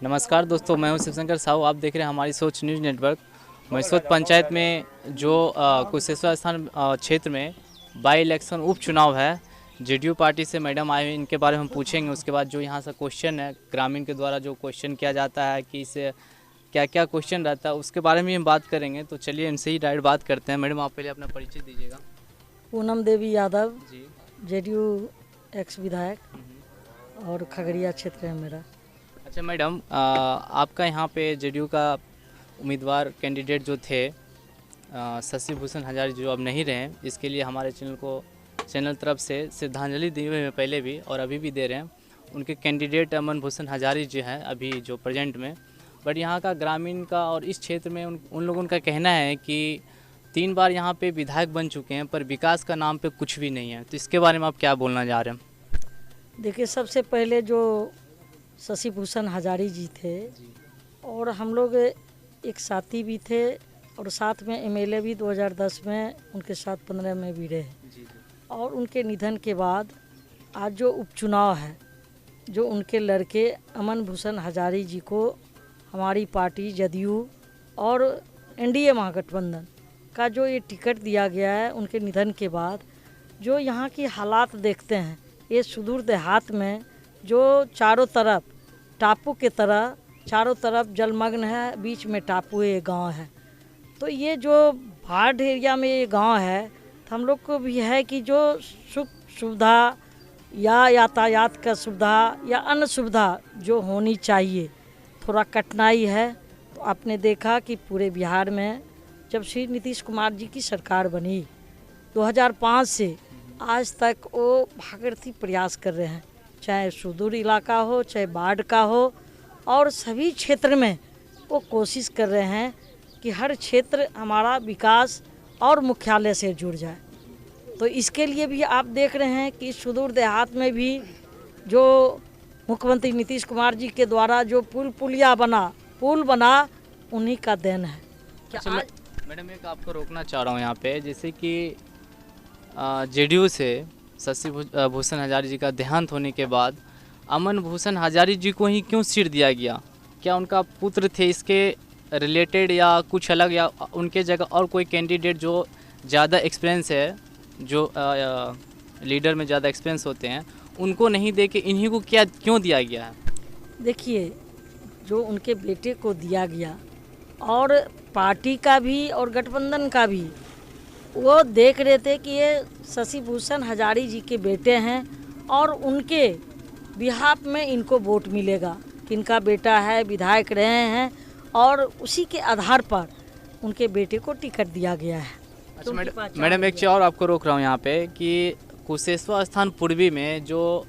नमस्कार दोस्तों, मैं हूं शिवशंकर साहू। आप देख रहे हैं हमारी सोच न्यूज़ नेटवर्क। महेश्वत पंचायत में जो कुशेश्वर स्थान क्षेत्र में बाई इलेक्शन उपचुनाव है, जेडीयू पार्टी से मैडम आए हुए, इनके बारे में हम पूछेंगे। उसके बाद जो यहाँ से क्वेश्चन है ग्रामीण के द्वारा जो क्वेश्चन किया जाता है कि इसे क्या क्या क्वेश्चन रहता है उसके बारे में हम बात करेंगे। तो चलिए इनसे ही डायरेक्ट बात करते हैं। मैडम, आप पहले अपना परिचय दीजिएगा। पूनम देवी यादव जी। जेडीयू एक्स विधायक और खगड़िया क्षेत्र है मेरा। अच्छा मैडम, आपका यहाँ पे जेडीयू का उम्मीदवार कैंडिडेट जो थे शशि भूषण हजारी, जो अब नहीं रहे, इसके लिए हमारे चैनल तरफ से श्रद्धांजलि दी हुई है पहले भी और अभी भी दे रहे हैं। उनके कैंडिडेट अमन भूषण हजारी जी हैं अभी जो प्रेजेंट में। बट यहाँ का ग्रामीण का और इस क्षेत्र में उन लोगों का कहना है कि 3 बार यहाँ पे विधायक बन चुके हैं पर विकास का नाम पे कुछ भी नहीं है। तो इसके बारे में आप क्या बोलना चाह रहे हैं? देखिए, सबसे पहले जो शशि भूषण हजारी जी थे और हम लोग एक साथी भी थे और साथ में एमएलए भी 2010 में उनके साथ 15 में भी रहे। और उनके निधन के बाद आज जो उपचुनाव है, जो उनके लड़के अमन भूषण हजारी जी को हमारी पार्टी जदयू और एनडीए महागठबंधन का जो ये टिकट दिया गया है, उनके निधन के बाद जो यहाँ की हालात देखते हैं, ये सुदूर देहात में जो चारों तरफ टापू के तरह चारों तरफ जलमग्न है, बीच में टापू ये गांव है। तो ये जो भाट एरिया में ये गांव है, तो हम लोग को भी है कि जो सुख सुविधा या यातायात का सुविधा या अन्य सुविधा जो होनी चाहिए, थोड़ा कठिनाई है। तो आपने देखा कि पूरे बिहार में जब श्री नीतीश कुमार जी की सरकार बनी 2005 से आज तक वो भागीरथी प्रयास कर रहे हैं, चाहे सुदूर इलाका हो, चाहे बाढ़ का हो, और सभी क्षेत्र में वो कोशिश कर रहे हैं कि हर क्षेत्र हमारा विकास और मुख्यालय से जुड़ जाए। तो इसके लिए भी आप देख रहे हैं कि सुदूर देहात में भी जो मुख्यमंत्री नीतीश कुमार जी के द्वारा जो पुल बना उन्हीं का देन है। अच्छा मैडम, एक आपको रोकना चाह रहा हूँ यहाँ पे, जैसे कि जेडीयू से शशि भूषण हजारी जी का देहांत होने के बाद अमन भूषण हजारी जी को ही क्यों सीट दिया गया? क्या उनका पुत्र थे इसके रिलेटेड या कुछ अलग, या उनके जगह और कोई कैंडिडेट जो ज़्यादा एक्सपीरियंस है, जो लीडर में ज़्यादा एक्सपीरियंस होते हैं, उनको नहीं दे के इन्हीं को क्या क्यों दिया गया है? देखिए, जो उनके बेटे को दिया गया और पार्टी का भी और गठबंधन का भी वो देख रहे थे कि ये शशि भूषण हजारी जी के बेटे हैं और उनके बिहाफ में इनको वोट मिलेगा, कि इनका बेटा है, विधायक रहे हैं, और उसी के आधार पर उनके बेटे को टिकट दिया गया है। अच्छा मैडम, एक चीज़ और आपको रोक रहा हूँ यहाँ पे कि कुशेश्वर स्थान पूर्वी में जो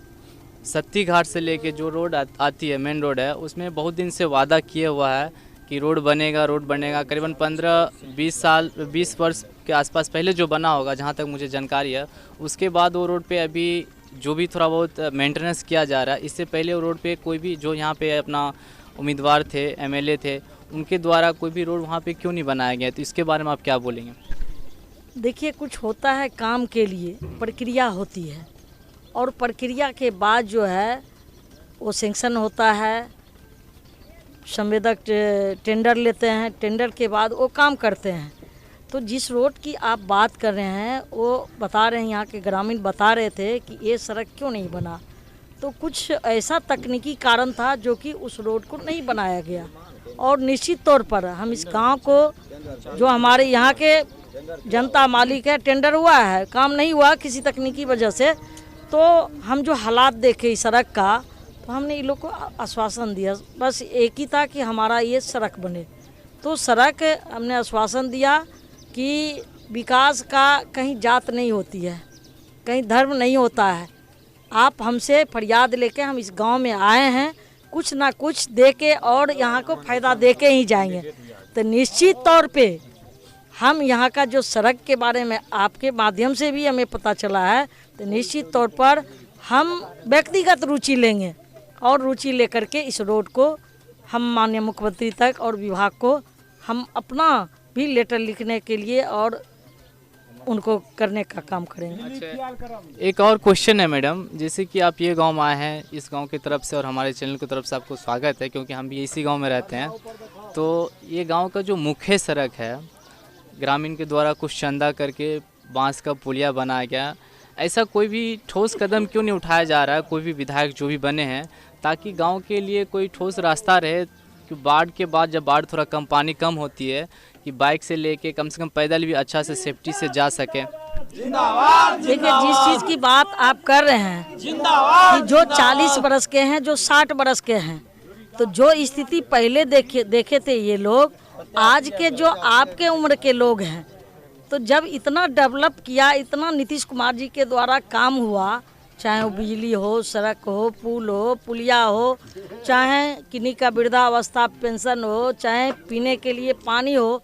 सत्ती घाट से लेके जो रोड आती है, मेन रोड है, उसमें बहुत दिन से वादा किया हुआ है कि रोड बनेगा। करीबन 15-20 वर्ष के आसपास पहले जो बना होगा, जहाँ तक मुझे जानकारी है। उसके बाद वो रोड पे अभी जो भी थोड़ा बहुत मेंटेनेंस किया जा रहा है। इससे पहले वो रोड पे कोई भी जो यहाँ पे अपना उम्मीदवार थे, एमएलए थे, उनके द्वारा कोई भी रोड वहाँ पे क्यों नहीं बनाया गया? तो इसके बारे में आप क्या बोलेंगे? देखिए, कुछ होता है काम के लिए, प्रक्रिया होती है और प्रक्रिया के बाद जो है वो सैंक्शन होता है, संवेदक टेंडर लेते हैं, टेंडर के बाद वो काम करते हैं। तो जिस रोड की आप बात कर रहे हैं वो बता रहे हैं, यहाँ के ग्रामीण बता रहे थे कि ये सड़क क्यों नहीं बना। तो कुछ ऐसा तकनीकी कारण था जो कि उस रोड को नहीं बनाया गया। और निश्चित तौर पर हम इस गांव को, जो हमारे यहाँ के जनता मालिक है, टेंडर हुआ है, काम नहीं हुआ किसी तकनीकी वजह से, तो हम जो हालात देखे इस सड़क का, तो हमने इन लोग को आश्वासन दिया, बस एक ही था कि हमारा ये सड़क बने। तो सड़क हमने आश्वासन दिया कि विकास का कहीं जात नहीं होती है, कहीं धर्म नहीं होता है। आप हमसे फरियाद लेके हम इस गांव में आए हैं, कुछ ना कुछ दे के और यहाँ को फ़ायदा दे के ही जाएंगे। तो निश्चित तौर पे हम यहाँ का जो सड़क के बारे में आपके माध्यम से भी हमें पता चला है, तो निश्चित तौर पर हम व्यक्तिगत रुचि लेंगे और रुचि लेकर के इस रोड को हम माननीय मुख्यमंत्री तक और विभाग को हम अपना भी लेटर लिखने के लिए और उनको करने का काम करेंगे। अच्छा, एक और क्वेश्चन है मैडम, जैसे कि आप ये गांव में आए हैं, इस गांव की तरफ से और हमारे चैनल की तरफ से आपको स्वागत है, क्योंकि हम भी इसी गांव में रहते हैं। तो ये गांव का जो मुख्य सड़क है, ग्रामीण के द्वारा कुछ चंदा करके बांस का पुलिया बनाया गया, ऐसा कोई भी ठोस कदम क्यों नहीं उठाया जा रहा है, कोई भी विधायक जो भी बने हैं, ताकि गांव के लिए कोई ठोस रास्ता रहे कि बाढ़ के बाद जब बाढ़ थोड़ा कम, पानी कम होती है, कि बाइक से लेके कम से कम पैदल भी अच्छा से सेफ्टी से जा सके। देखिए, जिस चीज़ की बात आप कर रहे हैं कि जो 40 बरस के हैं, जो 60 बरस के हैं, तो जो स्थिति पहले देखे थे ये लोग, आज के जो आपके उम्र के लोग हैं, तो जब इतना डेवलप किया, इतना नीतीश कुमार जी के द्वारा काम हुआ, चाहे वो बिजली हो, सड़क हो, पुल हो, पुलिया हो, चाहे किन्हीं का वृद्धावस्था पेंशन हो, चाहे पीने के लिए पानी हो,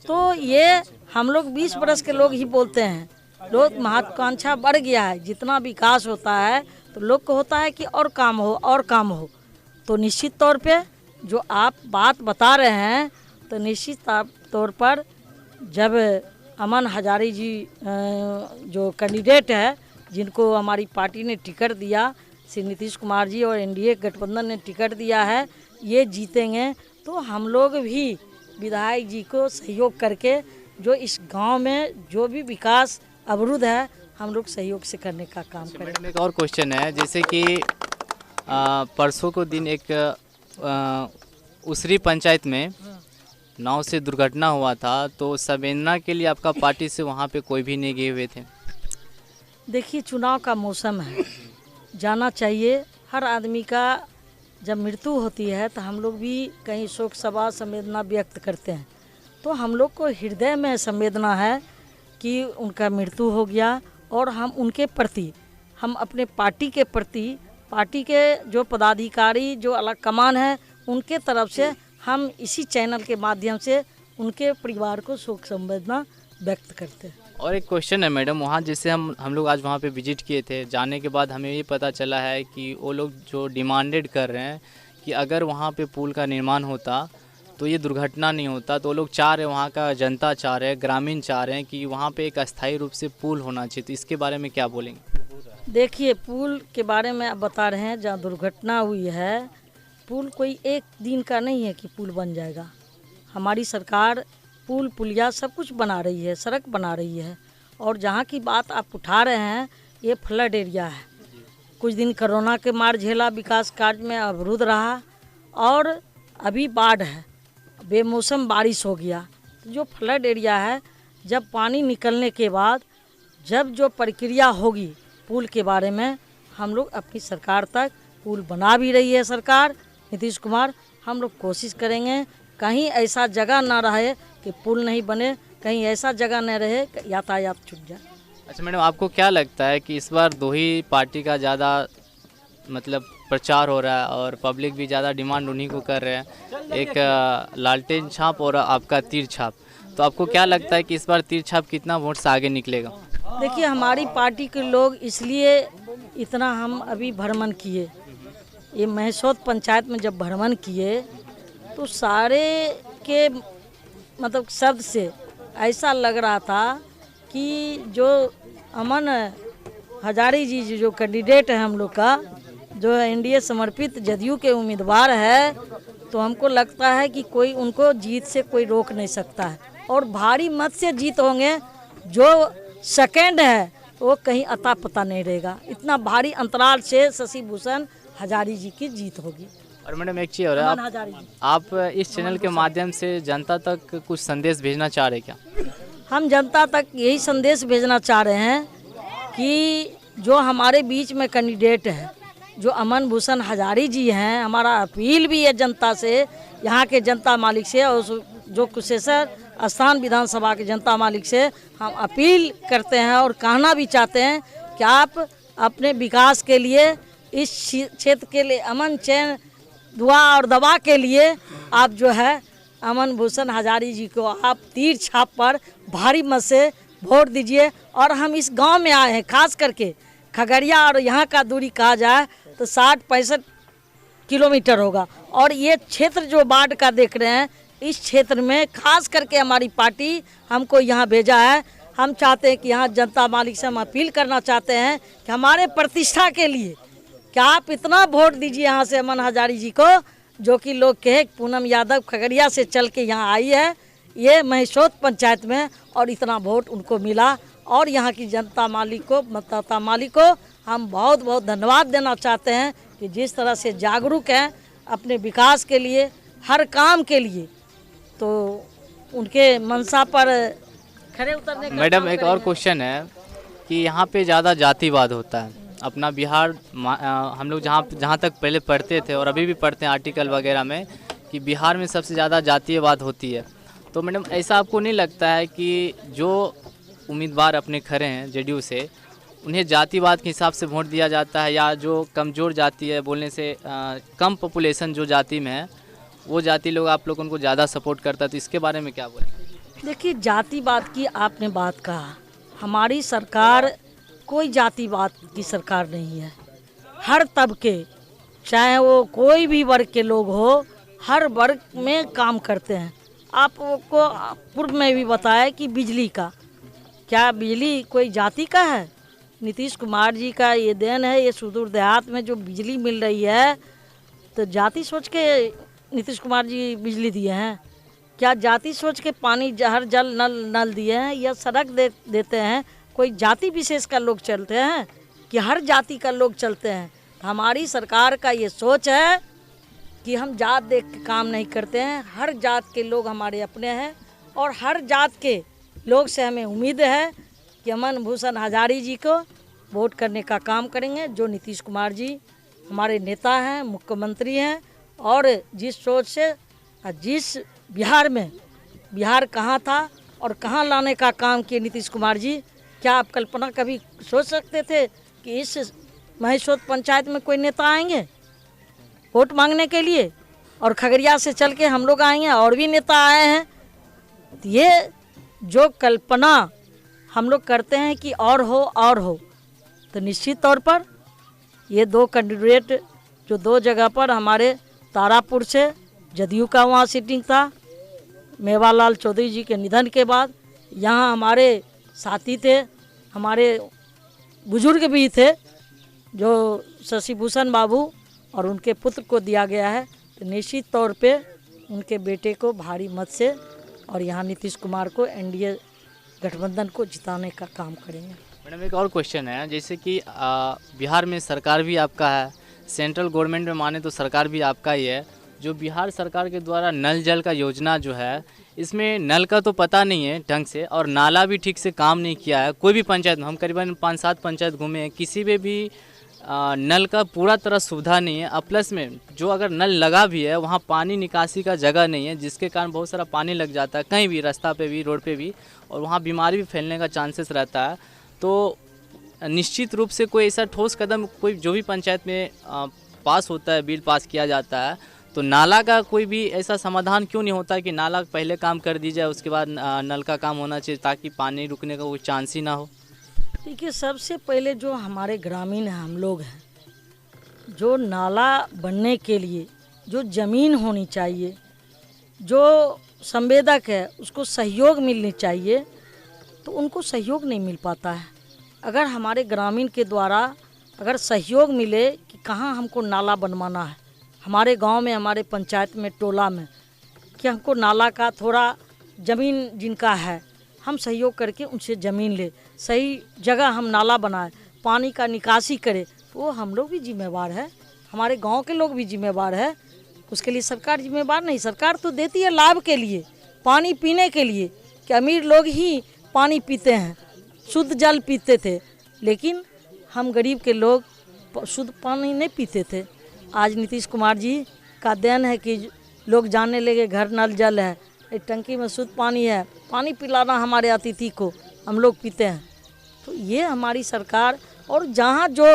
तो ये हम लोग 20 बरस के लोग ही बोलते हैं। लोग महत्वाकांक्षा बढ़ गया है, जितना विकास होता है तो लोग को होता है कि और काम हो और काम हो। तो निश्चित तौर पे जो आप बात बता रहे हैं, तो निश्चित तौर पर जब अमन हजारी जी जो कैंडिडेट है, जिनको हमारी पार्टी ने टिकट दिया, श्री नीतीश कुमार जी और एनडीए गठबंधन ने टिकट दिया है, ये जीतेंगे, तो हम लोग भी विधायक जी को सहयोग करके जो इस गांव में जो भी विकास अवरुद्ध है, हम लोग सहयोग से करने का काम करेंगे। एक और क्वेश्चन है, जैसे कि परसों को दिन एक उसरी पंचायत में नाव से दुर्घटना हुआ था, तो संवेदना के लिए आपका पार्टी से वहाँ पे कोई भी नहीं गए हुए थे? देखिए, चुनाव का मौसम है, जाना चाहिए। हर आदमी का जब मृत्यु होती है तो हम लोग भी कहीं शोक सभा संवेदना व्यक्त करते हैं। तो हम लोग को हृदय में संवेदना है कि उनका मृत्यु हो गया, और हम उनके प्रति, हम अपने पार्टी के प्रति, पार्टी के जो पदाधिकारी, जो अलग कमान है, उनके तरफ से हम इसी चैनल के माध्यम से उनके परिवार को शोक संवेदना व्यक्त करते हैं। और एक क्वेश्चन है मैडम, वहाँ जैसे हम लोग आज वहाँ पे विजिट किए थे, जाने के बाद हमें ये पता चला है कि वो लोग जो डिमांडेड कर रहे हैं कि अगर वहाँ पे पुल का निर्माण होता तो ये दुर्घटना नहीं होता, तो वो लोग चाह रहे हैं, वहाँ का जनता चाह रहे हैं, ग्रामीण चाह रहे हैं कि वहाँ पे एक अस्थायी रूप से पुल होना चाहिए। तो इसके बारे में क्या बोलेंगे? देखिए, पुल के बारे में आप बता रहे हैं, जहाँ दुर्घटना हुई है, पुल कोई एक दिन का नहीं है कि पुल बन जाएगा। हमारी सरकार पुल पुलिया सब कुछ बना रही है, सड़क बना रही है। और जहाँ की बात आप उठा रहे हैं, ये फ्लड एरिया है। कुछ दिन कोरोना के मार झेला, विकास कार्य में अवरुद्ध रहा, और अभी बाढ़ है, बेमौसम बारिश हो गया। तो जो फ्लड एरिया है, जब पानी निकलने के बाद जब जो प्रक्रिया होगी पुल के बारे में, हम लोग अपनी सरकार तक पुल बना भी रही है सरकार नीतीश कुमार। हम लोग कोशिश करेंगे कहीं ऐसा जगह ना रहे कि पुल नहीं बने, कहीं ऐसा जगह न रहे कि यातायात छूट जाए। अच्छा मैडम, आपको क्या लगता है कि इस बार दो ही पार्टी का ज़्यादा मतलब प्रचार हो रहा है और पब्लिक भी ज़्यादा डिमांड उन्हीं को कर रहे हैं, एक लालटेन छाप और आपका तीर छाप, तो आपको क्या लगता है कि इस बार तीर छाप कितना वोट से आगे निकलेगा? देखिए, हमारी पार्टी के लोग इसलिए इतना हम अभी भ्रमण किए, ये महसौद पंचायत में जब भ्रमण किए तो सारे के मतलब शब्द से ऐसा लग रहा था कि जो अमन हजारी जी जो कैंडिडेट है हम लोग का, जो एनडीए समर्पित जदयू के उम्मीदवार है, तो हमको लगता है कि कोई उनको जीत से कोई रोक नहीं सकता है, और भारी मत से जीत होंगे। जो सेकेंड है वो कहीं अता पता नहीं रहेगा, इतना भारी अंतराल से शशि भूषण हजारी जी की जीत होगी। और मैडम एक चीज़ हो रहा है, आप इस चैनल के माध्यम से जनता तक कुछ संदेश भेजना चाह रहे हैं क्या? हम जनता तक यही संदेश भेजना चाह रहे हैं कि जो हमारे बीच में कैंडिडेट है, जो अमन भूषण हजारी जी हैं, हमारा अपील भी है जनता से, यहाँ के जनता मालिक से, और जो कुशेश्वर स्थान विधानसभा के जनता मालिक से हम अपील करते हैं और कहना भी चाहते हैं कि आप अपने विकास के लिए, इस क्षेत्र के लिए, अमन चैन दुआ और दवा के लिए आप जो है अमन भूषण हजारी जी को आप तीर छाप पर भारी मत से वोट दीजिए। और हम इस गांव में आए हैं, खास करके खगड़िया और यहाँ का दूरी कहा जाए तो 60-65 किलोमीटर होगा, और ये क्षेत्र जो बाढ़ का देख रहे हैं, इस क्षेत्र में खास करके हमारी पार्टी हमको यहाँ भेजा है। हम चाहते हैं कि यहाँ जनता मालिक से हम अपील करना चाहते हैं कि हमारे प्रतिष्ठा के लिए कि आप इतना वोट दीजिए यहाँ से अमन हजारी जी को, जो कि लोग कहे पूनम यादव खगड़िया से चल के यहाँ आई है ये महिसोद पंचायत में, और इतना वोट उनको मिला। और यहाँ की जनता मालिक को, मतदाता मालिक को हम बहुत बहुत धन्यवाद देना चाहते हैं कि जिस तरह से जागरूक हैं अपने विकास के लिए, हर काम के लिए, तो उनके मंशा पर खड़े उतरने का मैडम काम एक और करेंगे। क्वेश्चन है कि यहाँ पे ज़्यादा जातिवाद होता है। अपना बिहार हम लोग जहाँ तक पहले पढ़ते थे और अभी भी पढ़ते हैं आर्टिकल वगैरह में कि बिहार में सबसे ज़्यादा जातीयवाद होती है। तो मैडम ऐसा आपको नहीं लगता है कि जो उम्मीदवार अपने खड़े हैं जेडीयू से, उन्हें जातिवाद के हिसाब से वोट दिया जाता है, या जो कमज़ोर जाति है बोलने से कम पॉपुलेशन जो जाति में है वो जाति लोग आप लोग उनको ज़्यादा सपोर्ट करता है, तो इसके बारे में क्या बोलें? देखिए, जातिवाद की आपने बात कहा, हमारी सरकार कोई जातिवाद की सरकार नहीं है। हर तबके, चाहे वो कोई भी वर्ग के लोग हो, हर वर्ग में काम करते हैं। आपको पूर्व में भी बताया कि बिजली का, क्या बिजली कोई जाति का है? नीतीश कुमार जी का ये देन है, ये सुदूर देहात में जो बिजली मिल रही है, तो जाति सोच के नीतीश कुमार जी बिजली दिए हैं? क्या जाति सोच के पानी हर जल नल दिए हैं या सड़क देते हैं? कोई जाति विशेष का लोग चलते हैं कि हर जाति का लोग चलते हैं? हमारी सरकार का ये सोच है कि हम जात देख के काम नहीं करते हैं, हर जात के लोग हमारे अपने हैं, और हर जात के लोग से हमें उम्मीद है कि अमन भूषण हजारी जी को वोट करने का काम करेंगे। जो नीतीश कुमार जी हमारे नेता हैं, मुख्यमंत्री हैं, और जिस सोच से जिस बिहार में, बिहार कहाँ था और कहाँ लाने का काम किए नीतीश कुमार जी, क्या आप कल्पना कभी सोच सकते थे कि इस महिसोद पंचायत में कोई नेता आएंगे वोट मांगने के लिए? और खगड़िया से चल के हम लोग आएंगे, और भी नेता आए हैं। तो ये जो कल्पना हम लोग करते हैं कि और हो, तो निश्चित तौर पर ये दो कैंडिडेट जो दो जगह पर, हमारे तारापुर से जदयू का वहाँ सीटिंग था, मेवालाल चौधरी जी के निधन के बाद यहाँ हमारे साथी थे, हमारे बुजुर्ग भी थे, जो शशि भूषण बाबू, और उनके पुत्र को दिया गया है। तो निश्चित तौर पे उनके बेटे को भारी मत से, और यहाँ नीतीश कुमार को एनडीए गठबंधन को जिताने का काम करेंगे। मैडम एक और क्वेश्चन है, जैसे कि बिहार में सरकार भी आपका है, सेंट्रल गवर्नमेंट में माने तो सरकार भी आपका ही है। जो बिहार सरकार के द्वारा नल जल का योजना जो है, इसमें नल का तो पता नहीं है ढंग से, और नाला भी ठीक से काम नहीं किया है। कोई भी पंचायत में, हम करीबन 5-7 पंचायत घूमे हैं, किसी में भी नल का पूरा तरह सुविधा नहीं है। प्लस में जो अगर नल लगा भी है, वहाँ पानी निकासी का जगह नहीं है, जिसके कारण बहुत सारा पानी लग जाता है कहीं भी, रास्ता पे भी, रोड पे भी, और वहाँ बीमारी भी फैलने का चांसेस रहता है। तो निश्चित रूप से कोई ऐसा ठोस कदम, कोई जो भी पंचायत में पास होता है, बिल पास किया जाता है, तो नाला का कोई भी ऐसा समाधान क्यों नहीं होता कि नाला पहले काम कर दी जाए, उसके बाद नल का काम होना चाहिए, ताकि पानी रुकने का कोई चांस ही ना हो? देखिए, सबसे पहले जो हमारे ग्रामीण हम लोग हैं, जो नाला बनने के लिए जो ज़मीन होनी चाहिए, जो संवेदक है, उसको सहयोग मिलनी चाहिए, तो उनको सहयोग नहीं मिल पाता है। अगर हमारे ग्रामीण के द्वारा अगर सहयोग मिले कि कहाँ हमको नाला बनवाना है, हमारे गांव में, हमारे पंचायत में, टोला में, कि हमको नाला का थोड़ा ज़मीन जिनका है, हम सहयोग करके उनसे ज़मीन ले, सही जगह हम नाला बनाए, पानी का निकासी करें, तो वो हम लोग भी जिम्मेवार है, हमारे गांव के लोग भी जिम्मेवार है। उसके लिए सरकार जिम्मेवार नहीं, सरकार तो देती है लाभ के लिए, पानी पीने के लिए, कि अमीर लोग ही पानी पीते हैं, शुद्ध जल पीते थे, लेकिन हम गरीब के लोग शुद्ध पानी नहीं पीते थे। आज नीतीश कुमार जी का देन है कि लोग जानने लगे घर नल जल है, एक टंकी में शुद्ध पानी है, पानी पिलाना हमारे अतिथि को हम लोग पीते हैं। तो ये हमारी सरकार, और जहाँ जो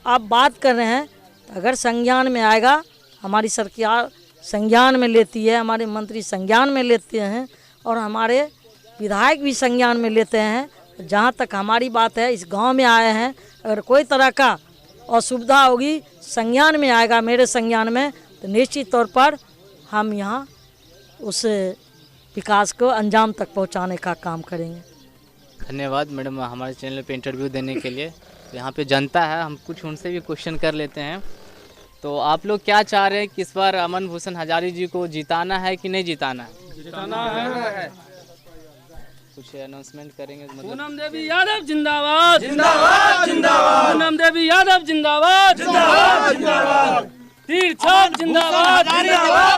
आप बात कर रहे हैं, अगर संज्ञान में आएगा, हमारी सरकार संज्ञान में लेती है, हमारे मंत्री संज्ञान में लेते हैं, और हमारे विधायक भी संज्ञान में लेते हैं। जहाँ तक हमारी बात है, इस गांव में आए हैं, अगर कोई तरह का असुविधा होगी, संज्ञान में आएगा, मेरे संज्ञान में, तो निश्चित तौर पर हम यहाँ उस विकास को अंजाम तक पहुँचाने का काम करेंगे। धन्यवाद मैडम हमारे चैनल पे इंटरव्यू देने के लिए। तो यहाँ पे जनता है, हम कुछ उनसे भी क्वेश्चन कर लेते हैं। तो आप लोग क्या चाह रहे हैं कि इस बार अमन भूषण हजारी जी को जिताना है कि नहीं जिताना है? जिताना है। कुछ अनाउंसमेंट करेंगे मतलब? पूनम देवी यादव जिंदाबाद जिंदाबाद जिंदाबाद। पूनम देवी यादव जिंदाबाद जिंदाबाद जिंदाबाद। तीर छाप जिंदाबाद जिंदाबाद।